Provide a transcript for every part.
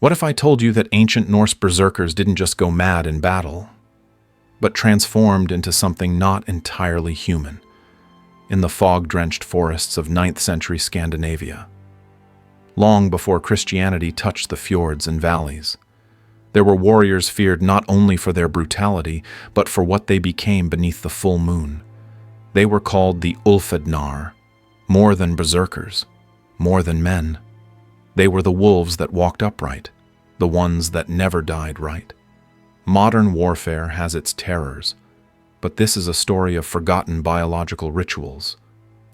What if I told you that ancient Norse berserkers didn't just go mad in battle, but transformed into something not entirely human in the fog-drenched forests of 9th century Scandinavia? Long before Christianity touched the fjords and valleys, there were warriors feared not only for their brutality, but for what they became beneath the full moon. They were called the Ulfednar, more than berserkers, more than men. They were the wolves that walked upright, the ones that never died right. Modern warfare has its terrors, but this is a story of forgotten biological rituals,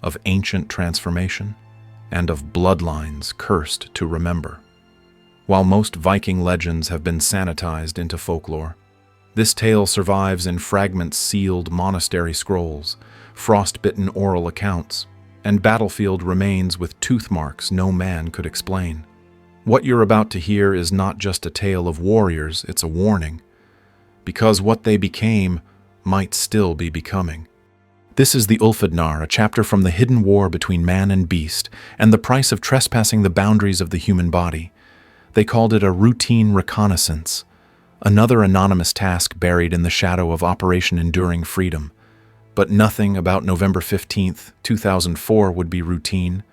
of ancient transformation, and of bloodlines cursed to remember. While most Viking legends have been sanitized into folklore, this tale survives in fragment-sealed monastery scrolls, frost-bitten oral accounts, and battlefield remains with tooth marks no man could explain. What you're about to hear is not just a tale of warriors, it's a warning, because what they became might still be becoming. This is the Ulfednar, a chapter from the hidden war between man and beast, and the price of trespassing the boundaries of the human body. They called it a routine reconnaissance, another anonymous task buried in the shadow of Operation Enduring Freedom. But nothing about November 15th, 2004 would be routine,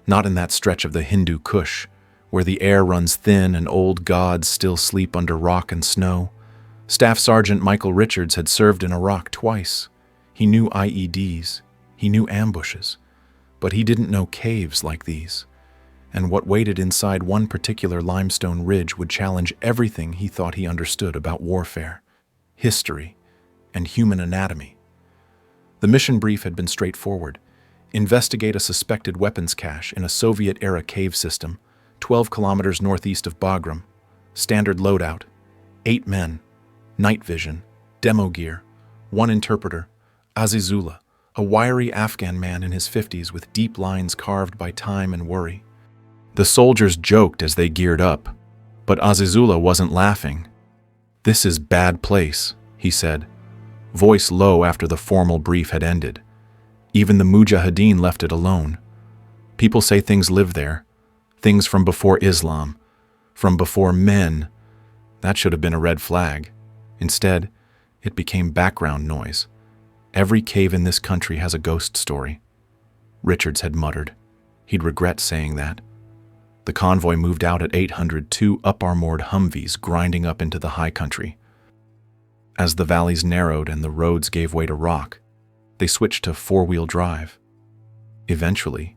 not in that stretch of the Hindu Kush, where the air runs thin and old gods still sleep under rock and snow. Staff Sergeant Michael Richards had served in Iraq twice. He knew IEDs, he knew ambushes, but he didn't know caves like these. And what waited inside one particular limestone ridge would challenge everything he thought he understood about warfare, history, and human anatomy. The mission brief had been straightforward. Investigate a suspected weapons cache in a Soviet-era cave system, 12 kilometers northeast of Bagram. Standard loadout, 8 men, night vision, demo gear, 1 interpreter, Azizullah, a wiry Afghan man in his 50s with deep lines carved by time and worry. The soldiers joked as they geared up, but Azizullah wasn't laughing. "This is bad place," he said, voice low after the formal brief had ended. Even the Mujahideen left it alone. People say things live there, things from before Islam, from before men. That should have been a red flag. Instead, it became background noise. Every cave in this country has a ghost story. Richards had muttered. He'd regret saying that. The convoy moved out at 800, 2 up-armored Humvees grinding up into the high country. As the valleys narrowed and the roads gave way to rock, they switched to 4-wheel drive. Eventually,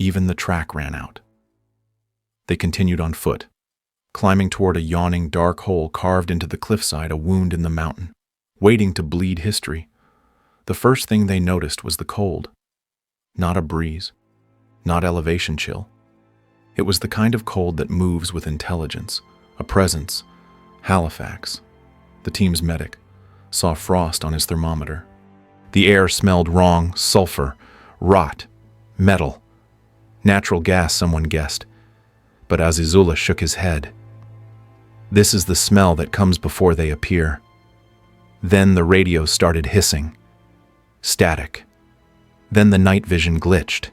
even the track ran out. They continued on foot, climbing toward a yawning dark hole carved into the cliffside, a wound in the mountain, waiting to bleed history. The first thing they noticed was the cold. Not a breeze, not elevation chill. It was the kind of cold that moves with intelligence, a presence. Halifax, the team's medic, saw frost on his thermometer. The air smelled wrong, sulfur, rot, metal. Natural gas, someone guessed. But Azizullah shook his head. This is the smell that comes before they appear. Then the radio started hissing. Static. Then the night vision glitched.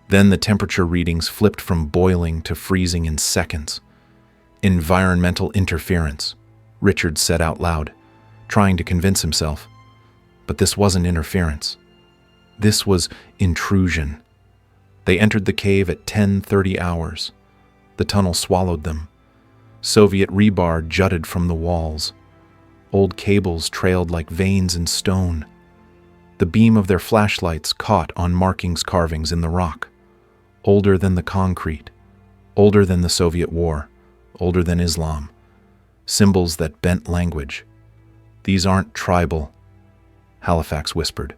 Then the temperature readings flipped from boiling to freezing in seconds. Environmental interference, Richards said out loud, trying to convince himself. But this wasn't interference. This was intrusion. They entered the cave at 10:30 hours. The tunnel swallowed them. Soviet rebar jutted from the walls. Old cables trailed like veins in stone. The beam of their flashlights caught on markings carvings in the rock. Older than the concrete, older than the Soviet war, older than Islam. Symbols that bent language. "These aren't tribal," Halifax whispered.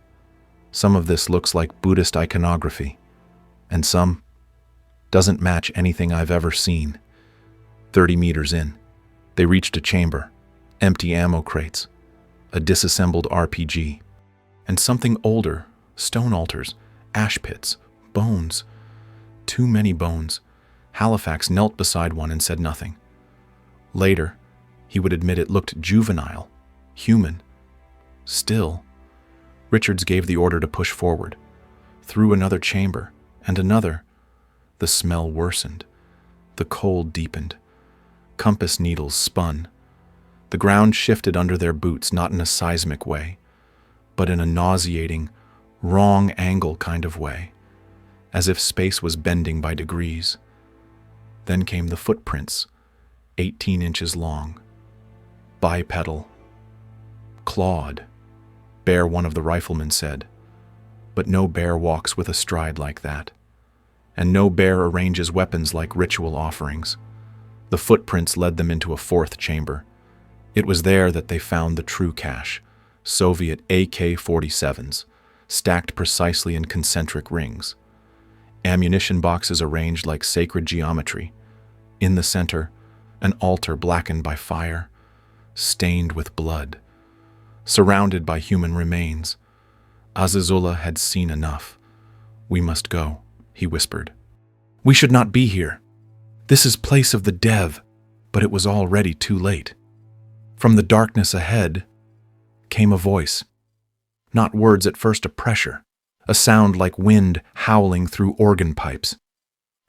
"Some of this looks like Buddhist iconography, and some doesn't match anything I've ever seen." 30 meters in, they reached a chamber, empty ammo crates, a disassembled RPG, and something older, stone altars, ash pits, bones. Too many bones. Halifax knelt beside one and said nothing. Later, he would admit it looked juvenile, human. Still, Richards gave the order to push forward. Through another chamber, and another. The smell worsened. The cold deepened. Compass needles spun. The ground shifted under their boots, not in a seismic way, but in a nauseating, wrong angle kind of way, as if space was bending by degrees. Then came the footprints, 18 inches long, bipedal, clawed, bear, one of the riflemen said. But no bear walks with a stride like that, and no bear arranges weapons like ritual offerings. The footprints led them into a fourth chamber. It was there that they found the true cache, Soviet AK-47s, stacked precisely in concentric rings. Ammunition boxes arranged like sacred geometry. In the center, an altar blackened by fire, stained with blood, surrounded by human remains. Azizullah had seen enough. "We must go," he whispered. "We should not be here. This is place of the Dev." But it was already too late. From the darkness ahead came a voice. Not words at first, a pressure, a sound like wind howling through organ pipes.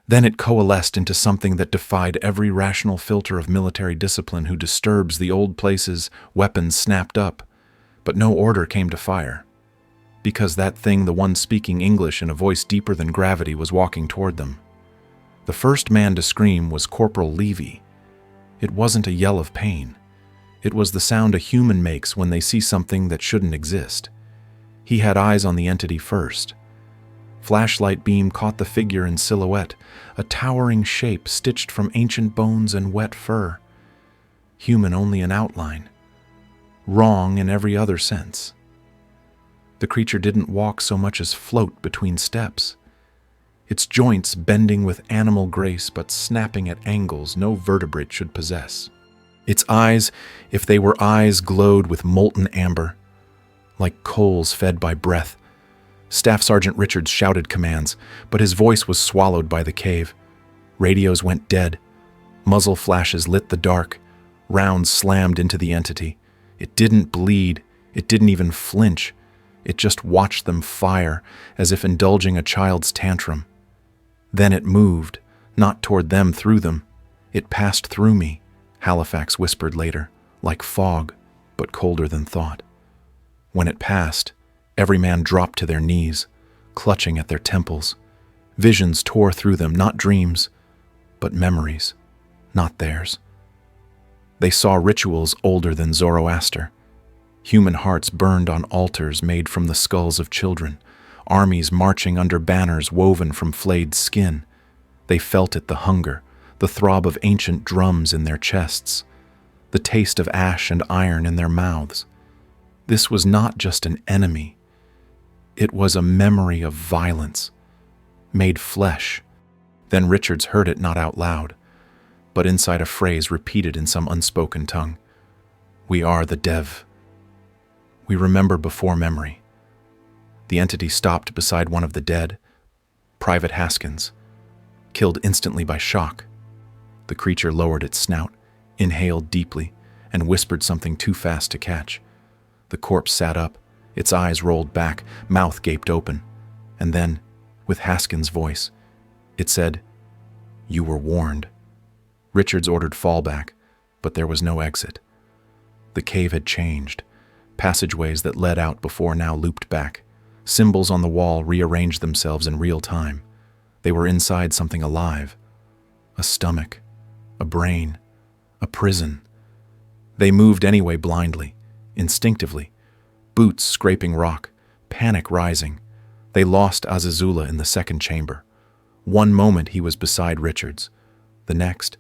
Then it coalesced into something that defied every rational filter of military discipline who disturbs the old places. Weapons snapped up, but no order came to fire. Because that thing, the one speaking English in a voice deeper than gravity, was walking toward them. The first man to scream was Corporal Levy. It wasn't a yell of pain. It was the sound a human makes when they see something that shouldn't exist. He had eyes on the entity first. Flashlight beam caught the figure in silhouette, a towering shape stitched from ancient bones and wet fur. Human only in outline. Wrong in every other sense. The creature didn't walk so much as float between steps. Its joints bending with animal grace but snapping at angles no vertebrate should possess. Its eyes, if they were eyes, glowed with molten amber, like coals fed by breath. Staff Sergeant Richards shouted commands, but his voice was swallowed by the cave. Radios went dead. Muzzle flashes lit the dark. Rounds slammed into the entity. It didn't bleed. It didn't even flinch. It just watched them fire, as if indulging a child's tantrum. Then it moved, not toward them, through them. It passed through me, Halifax whispered later, like fog, but colder than thought. When it passed, every man dropped to their knees, clutching at their temples. Visions tore through them, not dreams, but memories, not theirs. They saw rituals older than Zoroaster. Human hearts burned on altars made from the skulls of children, armies marching under banners woven from flayed skin. They felt it, the hunger, the throb of ancient drums in their chests, the taste of ash and iron in their mouths. This was not just an enemy. It was a memory of violence, made flesh. Then Richards heard it, not out loud, but inside a phrase repeated in some unspoken tongue. "We are the Dev. We remember before memory." The entity stopped beside one of the dead, Private Haskins, killed instantly by shock. The creature lowered its snout, inhaled deeply, and whispered something too fast to catch. The corpse sat up, its eyes rolled back, mouth gaped open, and then, with Haskins' voice, it said, "You were warned." Richards ordered fallback, but there was no exit. The cave had changed. Passageways that led out before now looped back. Symbols on the wall rearranged themselves in real time. They were inside something alive. A stomach, a brain, a prison. They moved anyway, blindly, instinctively, boots scraping rock, panic rising. They lost Azizullah in the second chamber. One moment he was beside Richards. The next,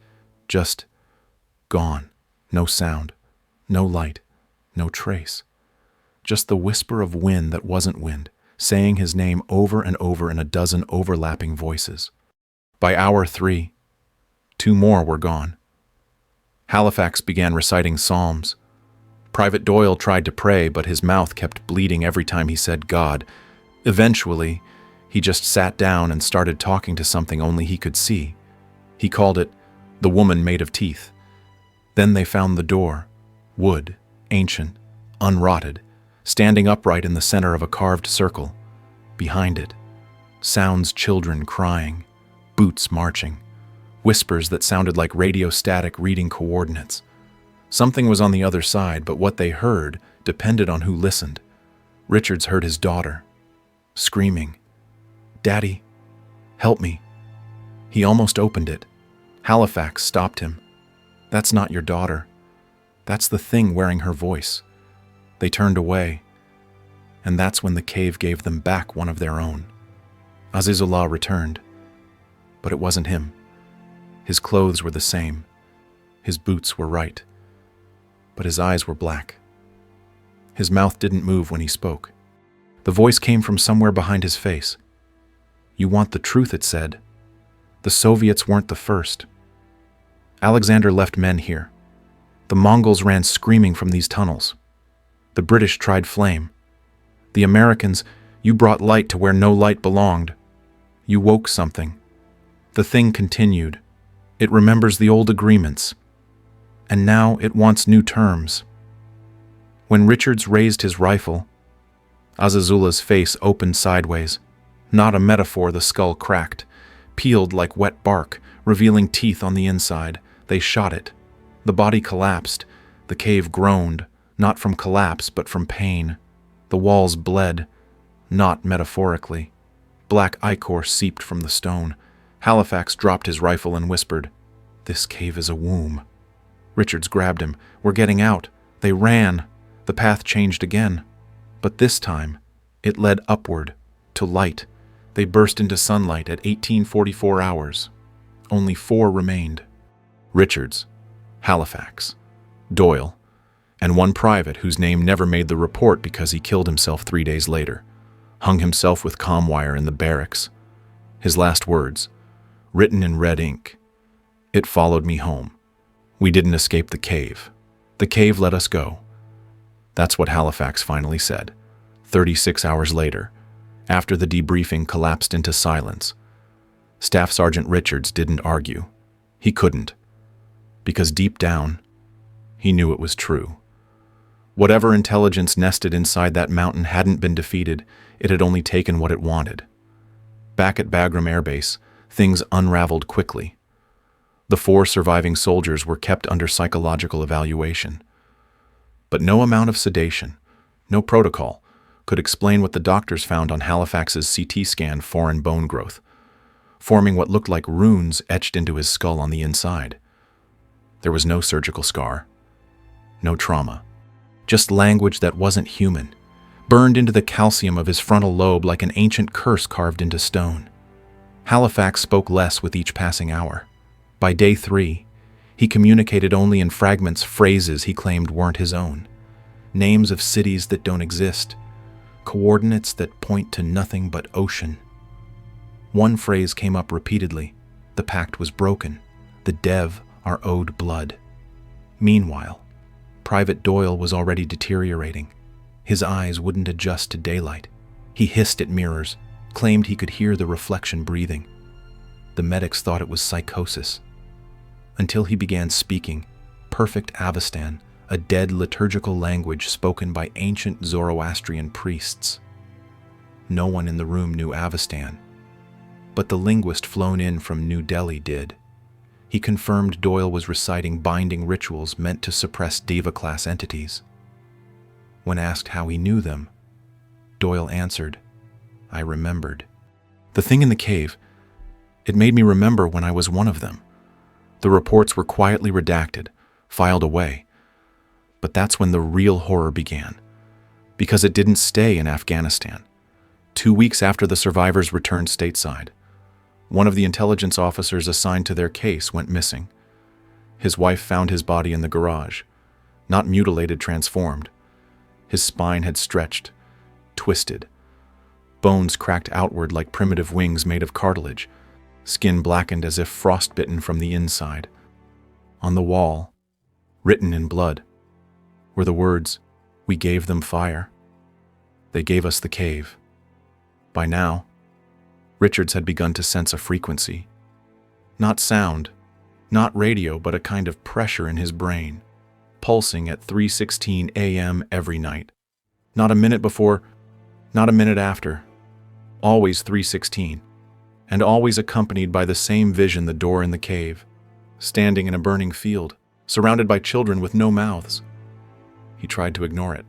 just gone. No sound, no light, no trace. Just the whisper of wind that wasn't wind, saying his name over and over in a dozen overlapping voices. By hour 3, 2 more were gone. Halifax began reciting psalms. Private Doyle tried to pray, but his mouth kept bleeding every time he said God. Eventually, he just sat down and started talking to something only he could see. He called it the woman made of teeth. Then they found the door, wood, ancient, unrotted, standing upright in the center of a carved circle. Behind it, sounds children crying, boots marching, whispers that sounded like radio static reading coordinates. Something was on the other side, but what they heard depended on who listened. Richards heard his daughter, screaming, "Daddy, help me." He almost opened it. Halifax stopped him. "That's not your daughter. That's the thing wearing her voice." They turned away, and that's when the cave gave them back one of their own. Azizullah returned, but it wasn't him. His clothes were the same. His boots were right, but his eyes were black. His mouth didn't move when he spoke. The voice came from somewhere behind his face. "You want the truth," it said. "The Soviets weren't the first. Alexander left men here. The Mongols ran screaming from these tunnels. The British tried flame. The Americans, you brought light to where no light belonged. You woke something. The thing continued. It remembers the old agreements. And now it wants new terms." When Richards raised his rifle, Azazullah's face opened sideways. Not a metaphor, the skull cracked, peeled like wet bark, revealing teeth on the inside. They shot it. The body collapsed. The cave groaned, not from collapse, but from pain. The walls bled, not metaphorically. Black ichor seeped from the stone. Halifax dropped his rifle and whispered, "This cave is a womb." Richards grabbed him. "We're getting out." They ran. The path changed again. But this time, it led upward, to light. They burst into sunlight at 1844 hours. Only 4 remained. Richards, Halifax, Doyle, and one private whose name never made the report because he killed himself 3 days later, hung himself with comm wire in the barracks. His last words, written in red ink, "It followed me home. We didn't escape the cave. The cave let us go." That's what Halifax finally said, 36 hours later, after the debriefing collapsed into silence. Staff Sergeant Richards didn't argue. He couldn't. Because deep down, he knew it was true. Whatever intelligence nested inside that mountain hadn't been defeated, it had only taken what it wanted. Back at Bagram Air Base, things unraveled quickly. The 4 surviving soldiers were kept under psychological evaluation. But no amount of sedation, no protocol, could explain what the doctors found on Halifax's CT scan foreign bone growth, forming what looked like runes etched into his skull on the inside. There was no surgical scar, no trauma, just language that wasn't human, burned into the calcium of his frontal lobe like an ancient curse carved into stone. Halifax spoke less with each passing hour. By day 3, he communicated only in fragments phrases he claimed weren't his own. Names of cities that don't exist, coordinates that point to nothing but ocean. One phrase came up repeatedly. The pact was broken. The Dev are owed blood. Meanwhile, Private Doyle was already deteriorating. His eyes wouldn't adjust to daylight. He hissed at mirrors, claimed he could hear the reflection breathing. The medics thought it was psychosis. Until he began speaking, perfect Avestan, a dead liturgical language spoken by ancient Zoroastrian priests. No one in the room knew Avestan, but the linguist flown in from New Delhi did. He confirmed Doyle was reciting binding rituals meant to suppress Deva-class entities. When asked how he knew them, Doyle answered, "I remembered. The thing in the cave, it made me remember when I was one of them." The reports were quietly redacted, filed away. But that's when the real horror began, because it didn't stay in Afghanistan. 2 weeks after the survivors returned stateside, one of the intelligence officers assigned to their case went missing. His wife found his body in the garage, not mutilated, transformed. His spine had stretched, twisted. Bones cracked outward like primitive wings made of cartilage, skin blackened as if frostbitten from the inside. On the wall, written in blood, were the words, "We gave them fire. They gave us the cave." By now, Richards had begun to sense a frequency. Not sound, not radio, but a kind of pressure in his brain, pulsing at 3:16 a.m. every night. Not a minute before, not a minute after. Always 3:16. and always accompanied by the same vision: the door in the cave, standing in a burning field, surrounded by children with no mouths. He tried to ignore it,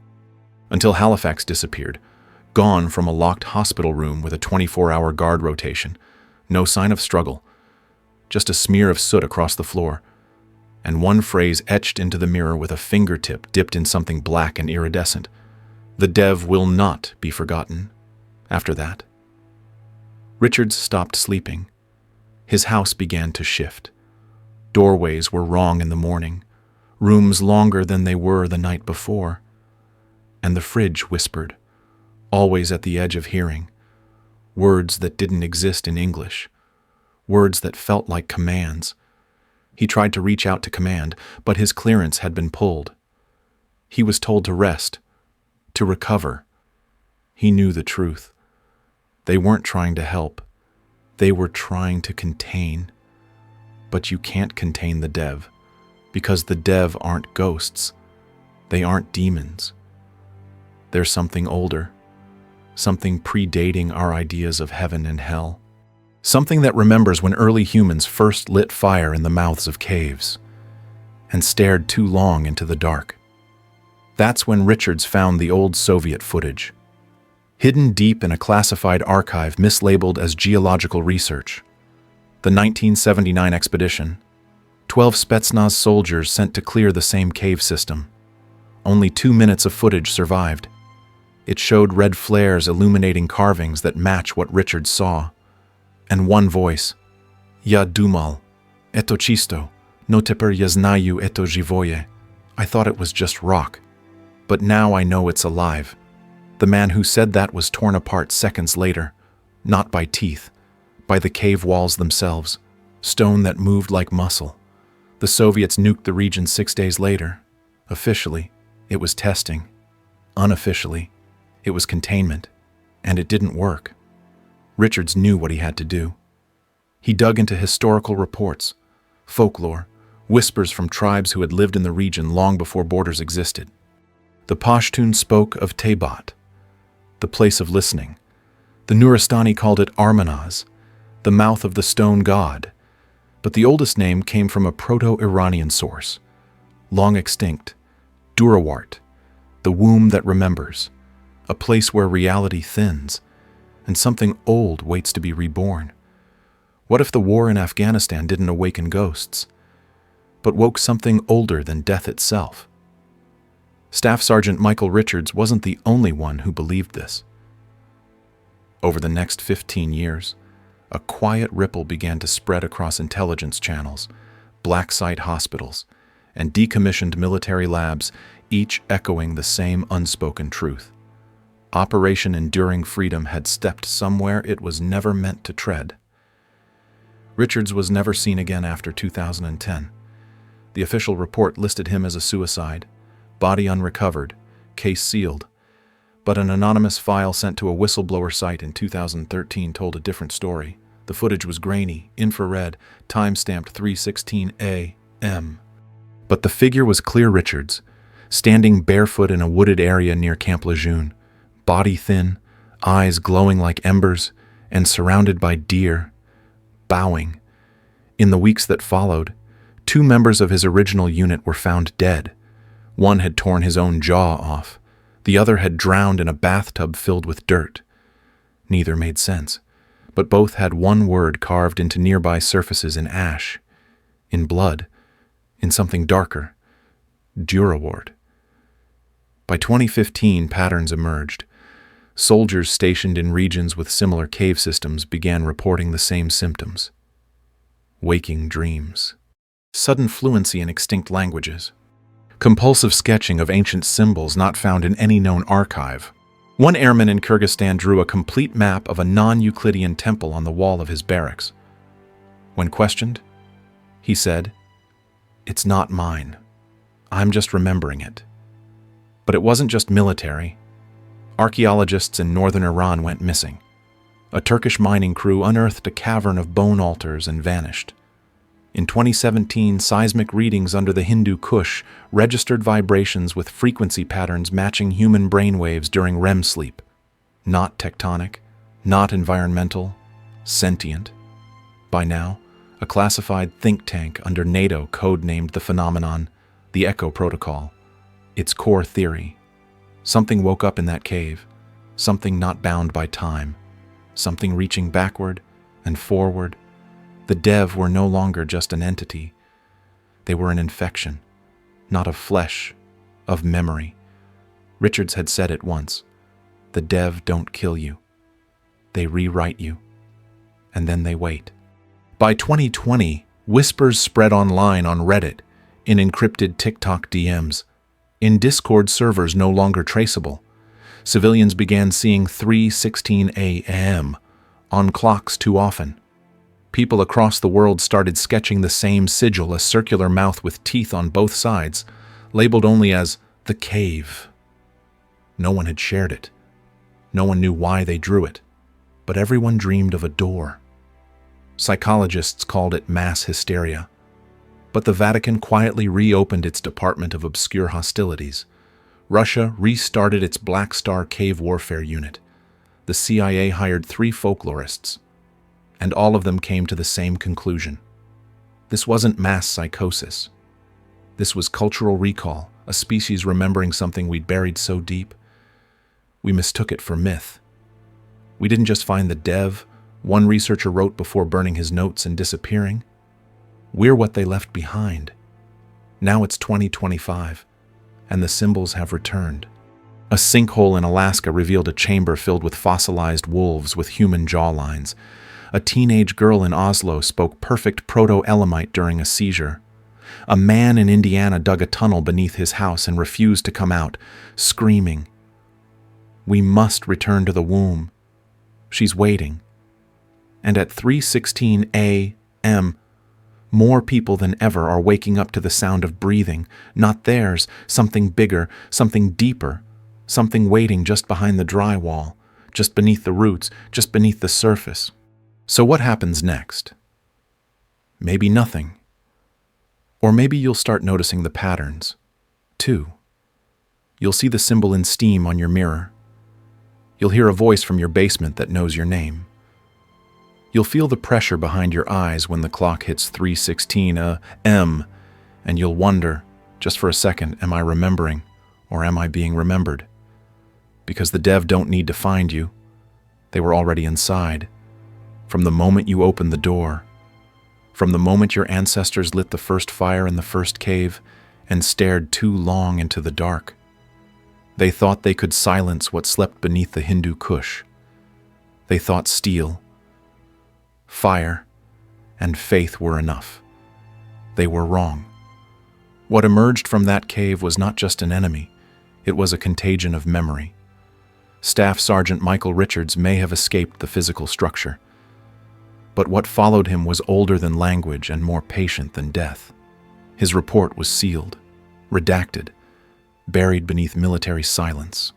until Halifax disappeared, gone from a locked hospital room with a 24-hour guard rotation. No sign of struggle, just a smear of soot across the floor, and one phrase etched into the mirror with a fingertip dipped in something black and iridescent: "The dev will not be forgotten." After that, Richards stopped sleeping. His house began to shift. Doorways were wrong in the morning, rooms longer than they were the night before, and the fridge whispered, always at the edge of hearing, words that didn't exist in English, words that felt like commands. He tried to reach out to command, but his clearance had been pulled. He was told to rest, to recover. He knew the truth. They weren't trying to help. They were trying to contain. But you can't contain the dev, because the dev aren't ghosts. They aren't demons. They're something older, something predating our ideas of heaven and hell. Something that remembers when early humans first lit fire in the mouths of caves and stared too long into the dark. That's when Richards found the old Soviet footage, hidden deep in a classified archive mislabeled as geological research. The 1979 expedition, 12 Spetsnaz soldiers sent to clear the same cave system. Only 2 minutes of footage survived. It showed red flares illuminating carvings that match what Richards saw. And one voice: "Ya dumal, eto chisto, no teper yaznаю eto živoye." I thought it was just rock, but now I know it's alive. The man who said that was torn apart seconds later, not by teeth, by the cave walls themselves, stone that moved like muscle. The Soviets nuked the region 6 days later. Officially, it was testing. Unofficially, it was containment, and it didn't work. Richards knew what he had to do. He dug into historical reports, folklore, whispers from tribes who had lived in the region long before borders existed. The Pashtun spoke of Tebat, the place of listening. The Nuristani called it Armanaz, the mouth of the stone god. But the oldest name came from a Proto-Iranian source, long extinct, Durawart, the womb that remembers, a place where reality thins, and something old waits to be reborn. What if the war in Afghanistan didn't awaken ghosts, but woke something older than death itself? Staff Sergeant Michael Richards wasn't the only one who believed this. Over the next 15 years, a quiet ripple began to spread across intelligence channels, black site hospitals, and decommissioned military labs, each echoing the same unspoken truth. Operation Enduring Freedom had stepped somewhere it was never meant to tread. Richards was never seen again after 2010. The official report listed him as a suicide, body unrecovered, case sealed. But an anonymous file sent to a whistleblower site in 2013 told a different story. The footage was grainy, infrared, time-stamped 3:16 a.m. But the figure was clear: Richards, standing barefoot in a wooded area near Camp Lejeune, body thin, eyes glowing like embers, and surrounded by deer, bowing. In the weeks that followed, 2 members of his original unit were found dead. One had torn his own jaw off. The other had drowned in a bathtub filled with dirt. Neither made sense, but both had one word carved into nearby surfaces in ash, in blood, in something darker: Durawart. By 2015, patterns emerged. Soldiers stationed in regions with similar cave systems began reporting the same symptoms: waking dreams, sudden fluency in extinct languages, compulsive sketching of ancient symbols not found in any known archive. One airman in Kyrgyzstan drew a complete map of a non-Euclidean temple on the wall of his barracks. When questioned, he said, "It's not mine. I'm just remembering it." But it wasn't just military. Archaeologists in northern Iran went missing. A Turkish mining crew unearthed a cavern of bone altars and vanished. In 2017, seismic readings under the Hindu Kush registered vibrations with frequency patterns matching human brainwaves during REM sleep. Not tectonic, not environmental, sentient. By now, a classified think tank under NATO codenamed the phenomenon the Echo Protocol. Its core theory: something woke up in that cave, something not bound by time, something reaching backward and forward. The Dev were no longer just an entity. They were an infection, not of flesh, of memory. Richards had said it once: the Dev don't kill you. They rewrite you, and then they wait. By 2020, whispers spread online on Reddit, in encrypted TikTok DMs, in Discord servers no longer traceable. Civilians began seeing 3:16 a.m. on clocks too often. People across the world started sketching the same sigil, a circular mouth with teeth on both sides, labeled only as the cave. No one had shared it. No one knew why they drew it, but everyone dreamed of a door. Psychologists called it mass hysteria, but the Vatican quietly reopened its Department of Obscure Hostilities. Russia restarted its Black Star Cave Warfare Unit. The CIA hired 3 folklorists, and all of them came to the same conclusion. This wasn't mass psychosis. This was cultural recall, a species remembering something we'd buried so deep. We mistook it for myth. We didn't just find the Dev, one researcher wrote before burning his notes and disappearing. We're what they left behind. Now it's 2025, and the symbols have returned. A sinkhole in Alaska revealed a chamber filled with fossilized wolves with human jawlines. A teenage girl in Oslo spoke perfect Proto-Elamite during a seizure. A man in Indiana dug a tunnel beneath his house and refused to come out, screaming, "We must return to the womb. She's waiting." And at 3:16 a.m., more people than ever are waking up to the sound of breathing, not theirs, something bigger, something deeper, something waiting just behind the drywall, just beneath the roots, just beneath the surface. So what happens next? Maybe nothing. Or maybe you'll start noticing the patterns, too. You'll see the symbol in steam on your mirror. You'll hear a voice from your basement that knows your name. You'll feel the pressure behind your eyes when the clock hits 3:16 a.m., and you'll wonder, just for a second, am I remembering, or am I being remembered? Because the Dev don't need to find you. They were already inside. From the moment you opened the door, from the moment your ancestors lit the first fire in the first cave and stared too long into the dark. They thought they could silence what slept beneath the Hindu Kush. They thought steel, fire, and faith were enough. They were wrong. What emerged from that cave was not just an enemy, it was a contagion of memory. Staff Sergeant Michael Richards may have escaped the physical structure, but what followed him was older than language and more patient than death. His report was sealed, redacted, buried beneath military silence.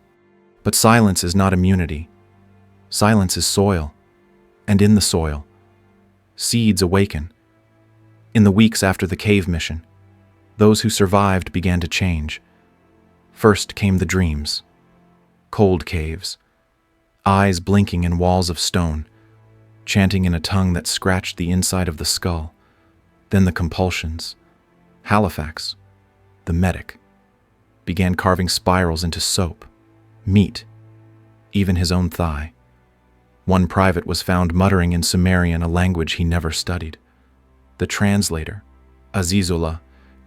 But silence is not immunity. Silence is soil, and in the soil, seeds awaken. In the weeks after the cave mission, those who survived began to change. First came the dreams. Cold caves, eyes blinking in walls of stone, chanting in a tongue that scratched the inside of the skull. Then the compulsions. Halifax, the medic, began carving spirals into soap, meat, even his own thigh. One private was found muttering in Sumerian, a language he never studied. The translator, Azizullah,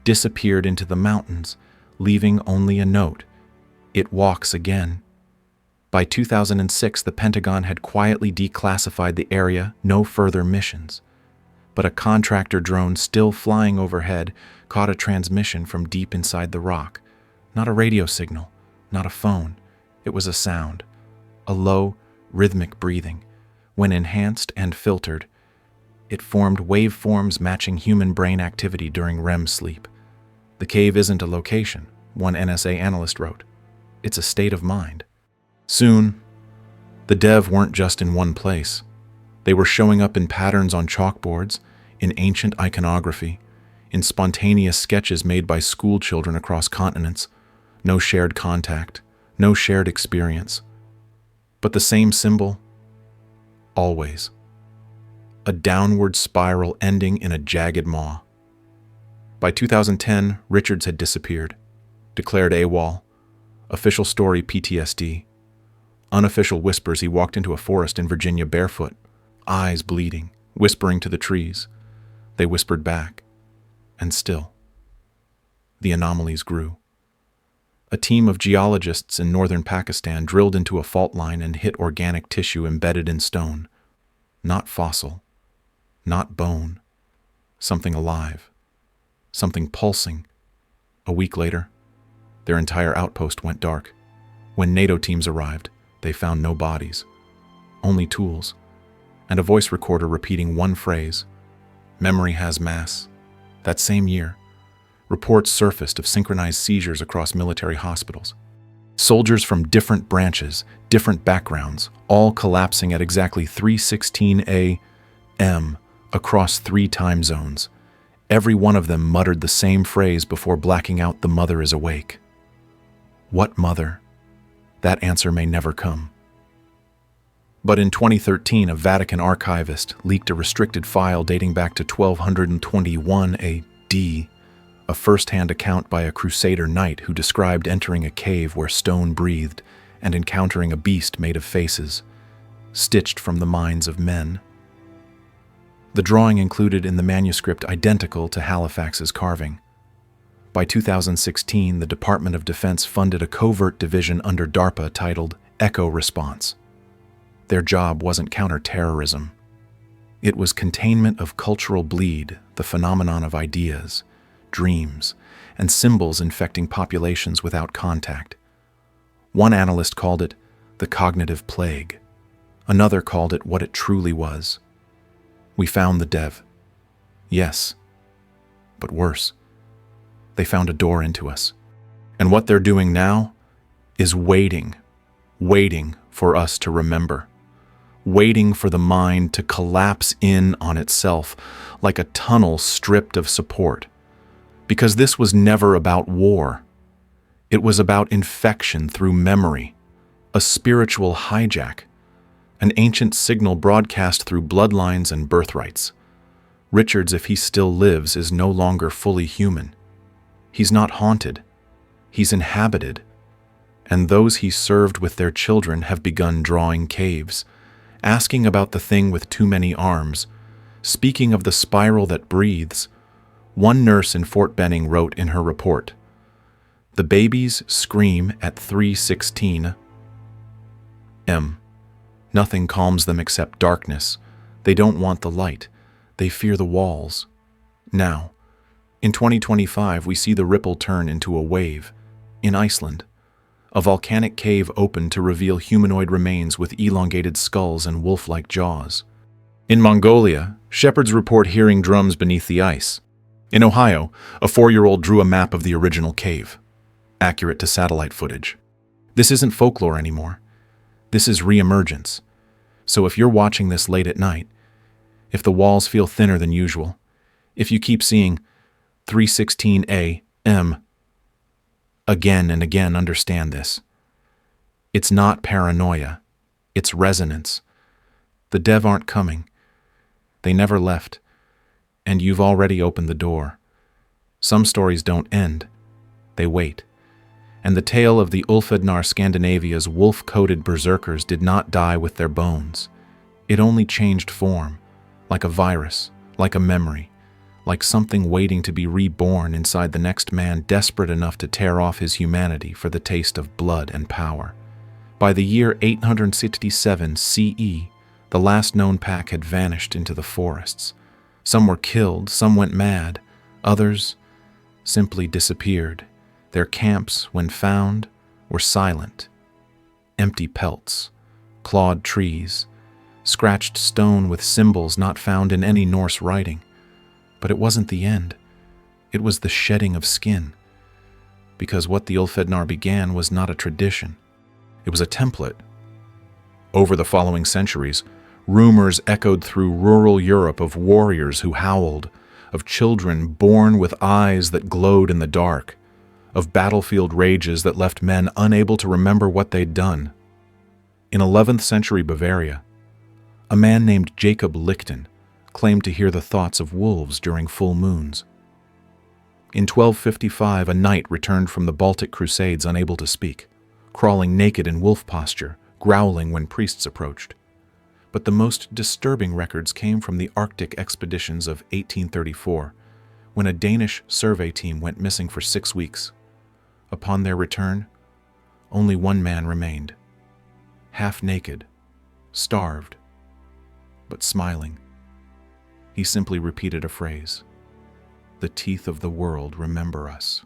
disappeared into the mountains, leaving only a note: "It walks again." By 2006, the Pentagon had quietly declassified the area, no further missions. But a contractor drone still flying overhead caught a transmission from deep inside the rock. Not a radio signal, not a phone. It was a sound, a low, rhythmic breathing. When enhanced and filtered, it formed waveforms matching human brain activity during REM sleep. The cave isn't a location, one NSA analyst wrote. It's a state of mind. Soon, the Dev weren't just in one place. They were showing up in patterns on chalkboards, in ancient iconography, in spontaneous sketches made by school children across continents. No shared contact, no shared experience. But the same symbol, always. a downward spiral ending in a jagged maw. By 2010, Richards had disappeared, declared AWOL, official story PTSD. Unofficial whispers he walked into a forest in Virginia barefoot, eyes bleeding, whispering to the trees. They whispered back, and still. The anomalies grew. A team of geologists in northern Pakistan drilled into a fault line and hit organic tissue embedded in stone. Not fossil, not bone, something alive, something pulsing. A week later, their entire outpost went dark. When NATO teams arrived, they found no bodies, only tools, and a voice recorder repeating one phrase, "Memory has mass." That same year, reports surfaced of synchronized seizures across military hospitals. Soldiers from different branches, different backgrounds, all collapsing at exactly 3:16 a.m. across 3 time zones. Every one of them muttered the same phrase before blacking out, "The mother is awake." What mother? That answer may never come. But in 2013, a Vatican archivist leaked a restricted file dating back to 1221 AD, a first-hand account by a Crusader knight who described entering a cave where stone breathed and encountering a beast made of faces, stitched from the minds of men. The drawing included in the manuscript identical to Halifax's carving. By 2016, the Department of Defense funded a covert division under DARPA titled Echo Response. Their job wasn't counter-terrorism. It was containment of cultural bleed, the phenomenon of ideas, dreams, and symbols infecting populations without contact. One analyst called it the cognitive plague. Another called it what it truly was. We found the dev. Yes, but worse. They found a door into us. And what they're doing now is waiting for us to remember. Waiting for the mind to collapse in on itself like a tunnel stripped of support. Because this was never about war. It was about infection through memory, a spiritual hijack, an ancient signal broadcast through bloodlines and birthrights. Richards, if he still lives, is no longer fully human. He's not haunted. He's inhabited. And those he served with their children have begun drawing caves, asking about the thing with too many arms, speaking of the spiral that breathes. One nurse in Fort Benning wrote in her report, "The babies scream at 3:16 m. Nothing calms them except darkness. They don't want the light. They fear the walls." Now, in 2025, we see the ripple turn into a wave. In Iceland, a volcanic cave opened to reveal humanoid remains with elongated skulls and wolf-like jaws. In Mongolia, shepherds report hearing drums beneath the ice. In Ohio, a 4-year-old drew a map of the original cave, accurate to satellite footage. This isn't folklore anymore. This is re-emergence. So if you're watching this late at night, if the walls feel thinner than usual, if you keep seeing 3:16 a.m. again and again, understand this. It's not paranoia. It's resonance. The dev aren't coming. They never left. And you've already opened the door. Some stories don't end. They wait. And the tale of the Ulfednar Scandinavia's wolf-coated berserkers did not die with their bones. It only changed form, like a virus, like a memory, like something waiting to be reborn inside the next man desperate enough to tear off his humanity for the taste of blood and power. By the year 867 CE, the last known pack had vanished into the forests. Some were killed, some went mad, others simply disappeared. Their camps, when found, were silent. Empty pelts, clawed trees, scratched stone with symbols not found in any Norse writing. But it wasn't the end. It was the shedding of skin. Because what the Ulfednar began was not a tradition. It was a template. Over the following centuries, rumors echoed through rural Europe of warriors who howled, of children born with eyes that glowed in the dark, of battlefield rages that left men unable to remember what they'd done. In 11th century Bavaria, a man named Jacob Lichten, claimed to hear the thoughts of wolves during full moons. In 1255, a knight returned from the Baltic Crusades unable to speak, crawling naked in wolf posture, growling when priests approached. But the most disturbing records came from the Arctic expeditions of 1834, when a Danish survey team went missing for 6 weeks. Upon their return, only one man remained, half naked, starved, but smiling. He simply repeated a phrase: "The teeth of the world remember us."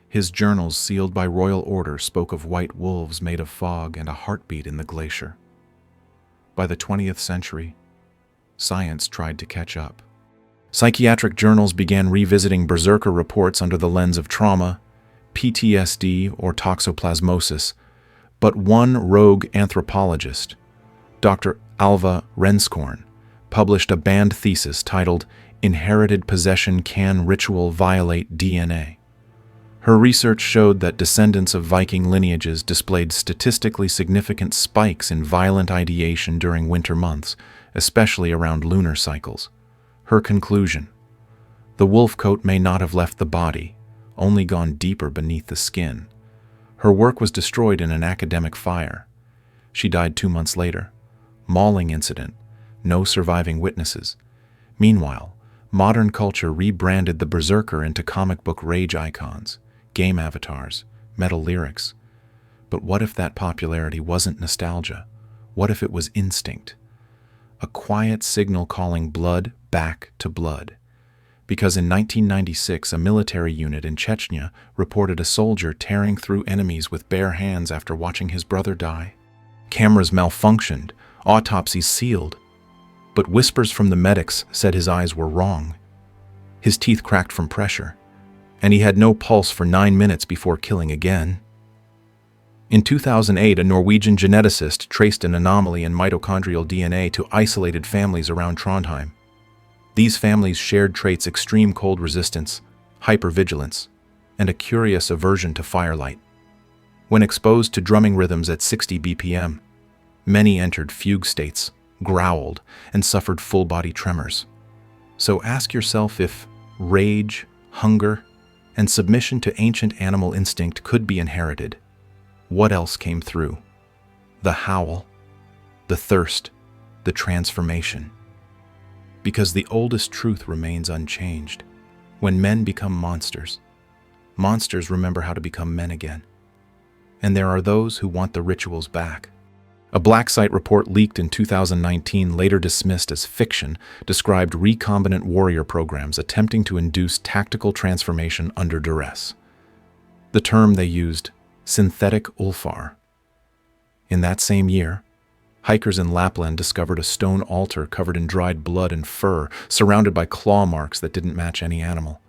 His journals, sealed by royal order, spoke of white wolves made of fog and a heartbeat in the glacier. By the 20th century, science tried to catch up. Psychiatric journals began revisiting berserker reports under the lens of trauma, PTSD, or toxoplasmosis, but one rogue anthropologist, Dr. Alva Renskorn, published a banned thesis titled "Inherited Possession Can Ritual Violate DNA?" Her research showed that descendants of Viking lineages displayed statistically significant spikes in violent ideation during winter months, especially around lunar cycles. Her conclusion: the wolf coat may not have left the body, only gone deeper beneath the skin. Her work was destroyed in an academic fire. She died 2 months later. Mauling incident. No surviving witnesses. Meanwhile, modern culture rebranded the berserker into comic book rage icons, game avatars, metal lyrics. But what if that popularity wasn't nostalgia? What if it was instinct? A quiet signal calling blood back to blood. Because in 1996, a military unit in Chechnya reported a soldier tearing through enemies with bare hands after watching his brother die. Cameras malfunctioned, autopsies sealed, but whispers from the medics said his eyes were wrong. His teeth cracked from pressure, and he had no pulse for 9 minutes before killing again. In 2008, a Norwegian geneticist traced an anomaly in mitochondrial DNA to isolated families around Trondheim. These families shared traits: extreme cold resistance, hypervigilance, and a curious aversion to firelight. When exposed to drumming rhythms at 60 BPM, many entered fugue states, growled, and suffered full-body tremors. So ask yourself if rage, hunger, and submission to ancient animal instinct could be inherited. What else came through? The howl, the thirst, the transformation. Because the oldest truth remains unchanged. When men become monsters, monsters remember how to become men again. And there are those who want the rituals back. A black site report leaked in 2019, later dismissed as fiction, described recombinant warrior programs attempting to induce tactical transformation under duress. The term they used: synthetic ulfar. In that same year, hikers in Lapland discovered a stone altar covered in dried blood and fur, surrounded by claw marks that didn't match any animal.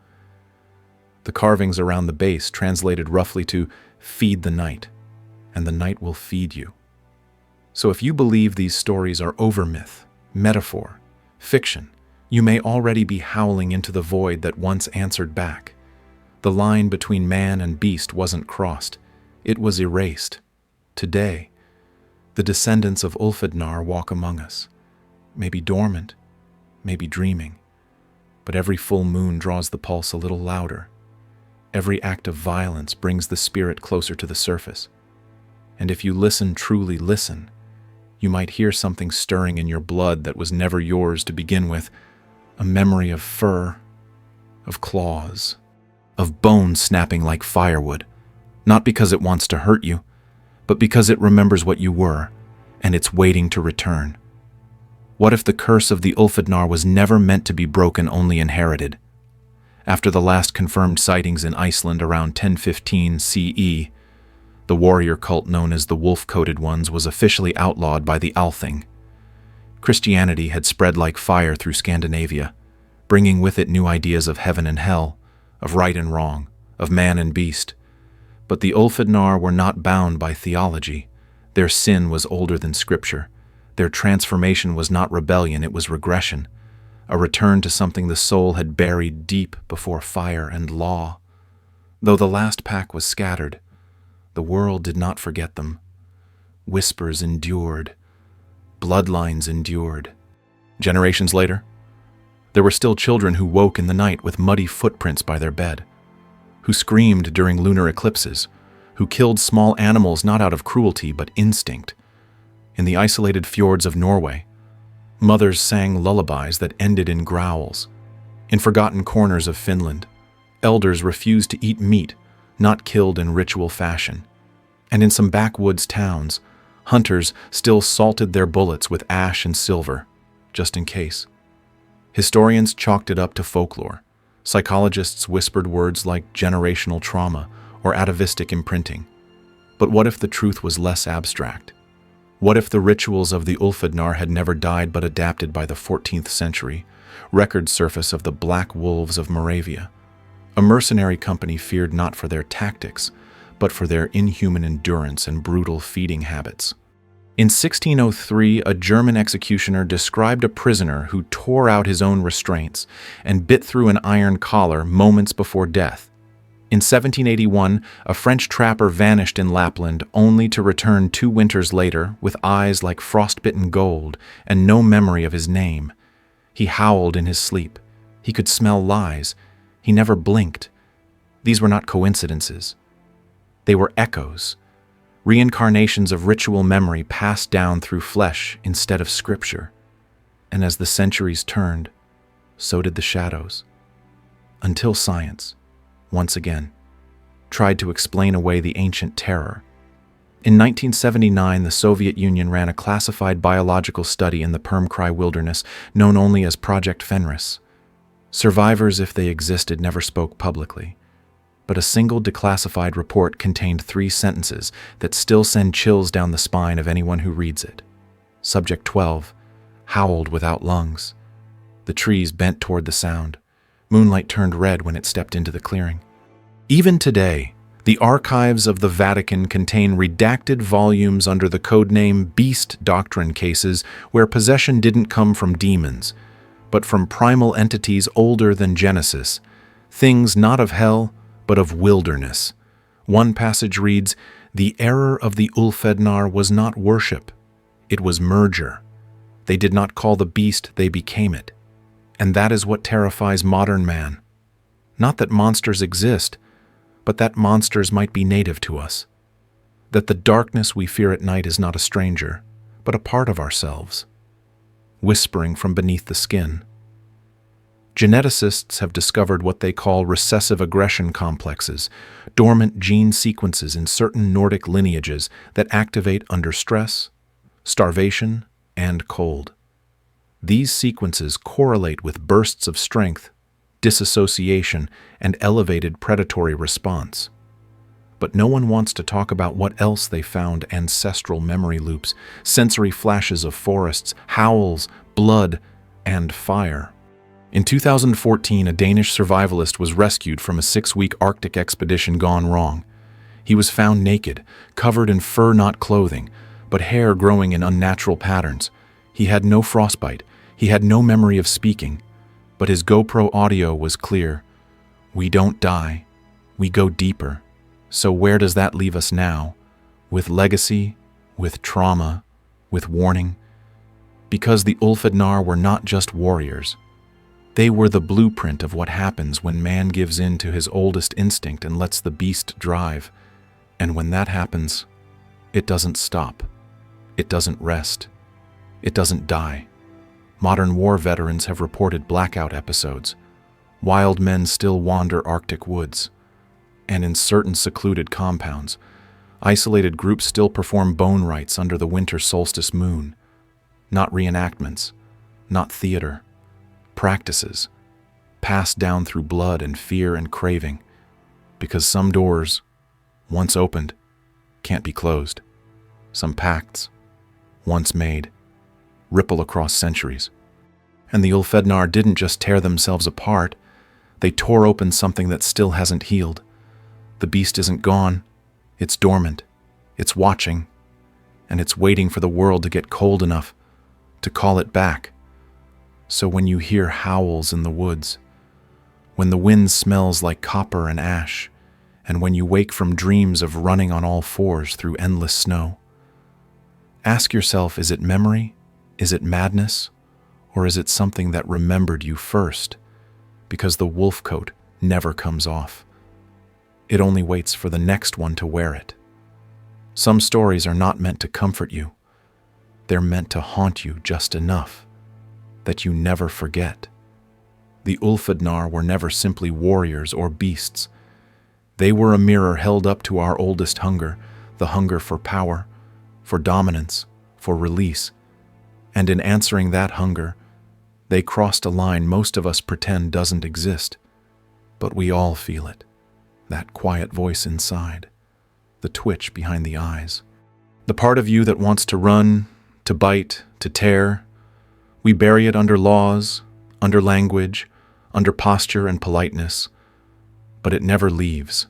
The carvings around the base translated roughly to "feed the night, and the night will feed you." So if you believe these stories are overmyth, metaphor, fiction, you may already be howling into the void that once answered back. The line between man and beast wasn't crossed, it was erased. Today, the descendants of Ulfidnar walk among us, maybe dormant, maybe dreaming, but every full moon draws the pulse a little louder. Every act of violence brings the spirit closer to the surface. And if you listen, truly listen, you might hear something stirring in your blood that was never yours to begin with, a memory of fur, of claws, of bones snapping like firewood, not because it wants to hurt you, but because it remembers what you were, and it's waiting to return. What if the curse of the Ulfidnar was never meant to be broken, only inherited? After the last confirmed sightings in Iceland around 1015 CE, the warrior cult known as the Wolf-Coated Ones was officially outlawed by the Althing. Christianity had spread like fire through Scandinavia, bringing with it new ideas of heaven and hell, of right and wrong, of man and beast. But the Ulfidnar were not bound by theology. Their sin was older than Scripture. Their transformation was not rebellion, it was regression, a return to something the soul had buried deep before fire and law. Though the last pack was scattered, the world did not forget them. Whispers endured. Bloodlines endured. Generations later, there were still children who woke in the night with muddy footprints by their bed, who screamed during lunar eclipses, who killed small animals not out of cruelty but instinct. In the isolated fjords of Norway, mothers sang lullabies that ended in growls. In forgotten corners of Finland, elders refused to eat meat not killed in ritual fashion. And in some backwoods towns, hunters still salted their bullets with ash and silver, just in case. Historians chalked it up to folklore. Psychologists whispered words like generational trauma or atavistic imprinting. But what if the truth was less abstract? What if the rituals of the Ulfednar had never died but adapted by the 14th century, record surface of the Black Wolves of Moravia? A mercenary company feared not for their tactics, but for their inhuman endurance and brutal feeding habits. In 1603, a German executioner described a prisoner who tore out his own restraints and bit through an iron collar moments before death. In 1781, a French trapper vanished in Lapland only to return 2 winters later with eyes like frostbitten gold and no memory of his name. He howled in his sleep. He could smell lies. He never blinked. These were not coincidences. They were echoes, reincarnations of ritual memory passed down through flesh instead of scripture. And as the centuries turned, so did the shadows. Until science, once again, tried to explain away the ancient terror. In 1979, the Soviet Union ran a classified biological study in the Permkrai wilderness known only as Project Fenris. Survivors, if they existed, never spoke publicly. But a single declassified report contained 3 sentences that still send chills down the spine of anyone who reads it. Subject 12 howled without lungs. The trees bent toward the sound. Moonlight turned red when it stepped into the clearing. Even today, the archives of the Vatican contain redacted volumes under the codename Beast Doctrine cases where possession didn't come from demons, but from primal entities older than Genesis, things not of hell, but of wilderness. One passage reads, "The error of the Ulfednar was not worship, it was merger. They did not call the beast, they became it. And that is what terrifies modern man. Not that monsters exist, but that monsters might be native to us. That the darkness we fear at night is not a stranger, but a part of ourselves, whispering from beneath the skin." Geneticists have discovered what they call recessive aggression complexes, dormant gene sequences in certain Nordic lineages that activate under stress, starvation, and cold. These sequences correlate with bursts of strength, disassociation, and elevated predatory response. But no one wants to talk about what else they found: ancestral memory loops, sensory flashes of forests, howls, blood, and fire. In 2014, a Danish survivalist was rescued from a 6-week Arctic expedition gone wrong. He was found naked, covered in fur-not clothing, but hair growing in unnatural patterns. He had no frostbite. He had no memory of speaking. But his GoPro audio was clear. "We don't die. We go deeper." So where does that leave us now? With legacy, with trauma, with warning? Because the Ulfednar were not just warriors. They were the blueprint of what happens when man gives in to his oldest instinct and lets the beast drive. And when that happens, it doesn't stop. It doesn't rest. It doesn't die. Modern war veterans have reported blackout episodes. Wild men still wander Arctic woods. And in certain secluded compounds, isolated groups still perform bone rites under the winter solstice moon. Not reenactments, not theater. Practices, passed down through blood and fear and craving, because some doors, once opened, can't be closed. Some pacts, once made, ripple across centuries. And the Ulfednar didn't just tear themselves apart, they tore open something that still hasn't healed. The beast isn't gone, it's dormant, it's watching, and it's waiting for the world to get cold enough to call it back. So when you hear howls in the woods, when the wind smells like copper and ash, and when you wake from dreams of running on all fours through endless snow, ask yourself, is it memory, is it madness, Or is it something that remembered you first? Because the wolf coat never comes off. It only waits for the next one to wear it. Some stories are not meant to comfort you. They're meant to haunt you just enough that you never forget. The Ulfadnar were never simply warriors or beasts. They were a mirror held up to our oldest hunger, the hunger for power, for dominance, for release. And in answering that hunger, they crossed a line most of us pretend doesn't exist. But we all feel it, that quiet voice inside, the twitch behind the eyes. The part of you that wants to run, to bite, to tear. We bury it under laws, under language, under posture and politeness. But it never leaves.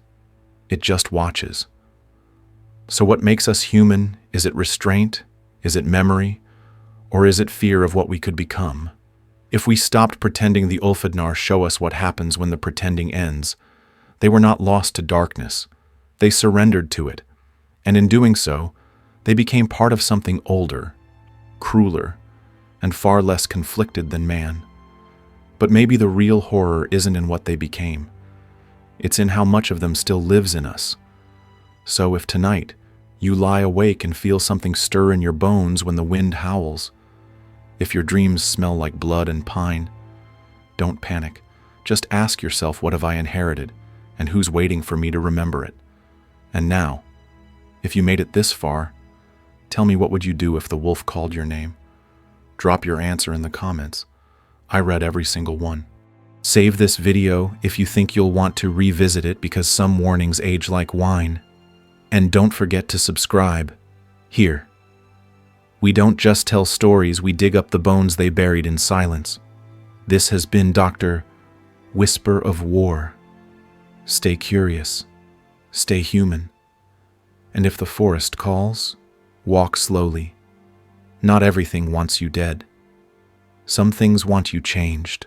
It just watches. So what makes us human? Is it restraint? Is it memory? Or is it fear of what we could become? If we stopped pretending, the Ulfadnar show us what happens when the pretending ends. They were not lost to darkness. They surrendered to it. And in doing so, they became part of something older, crueler, and far less conflicted than man. But maybe the real horror isn't in what they became. It's in how much of them still lives in us. So if tonight you lie awake and feel something stir in your bones when the wind howls, if your dreams smell like blood and pine, don't panic. Just ask yourself, what have I inherited, and who's waiting for me to remember it? And now, if you made it this far, tell me, what would you do if the wolf called your name? Drop your answer in the comments. I read every single one. Save this video if you think you'll want to revisit it, because some warnings age like wine. And don't forget to subscribe. Here, we don't just tell stories, we dig up the bones they buried in silence. This has been Dr. Whisper of War. Stay curious, stay human. And if the forest calls, walk slowly. Not everything wants you dead. Some things want you changed.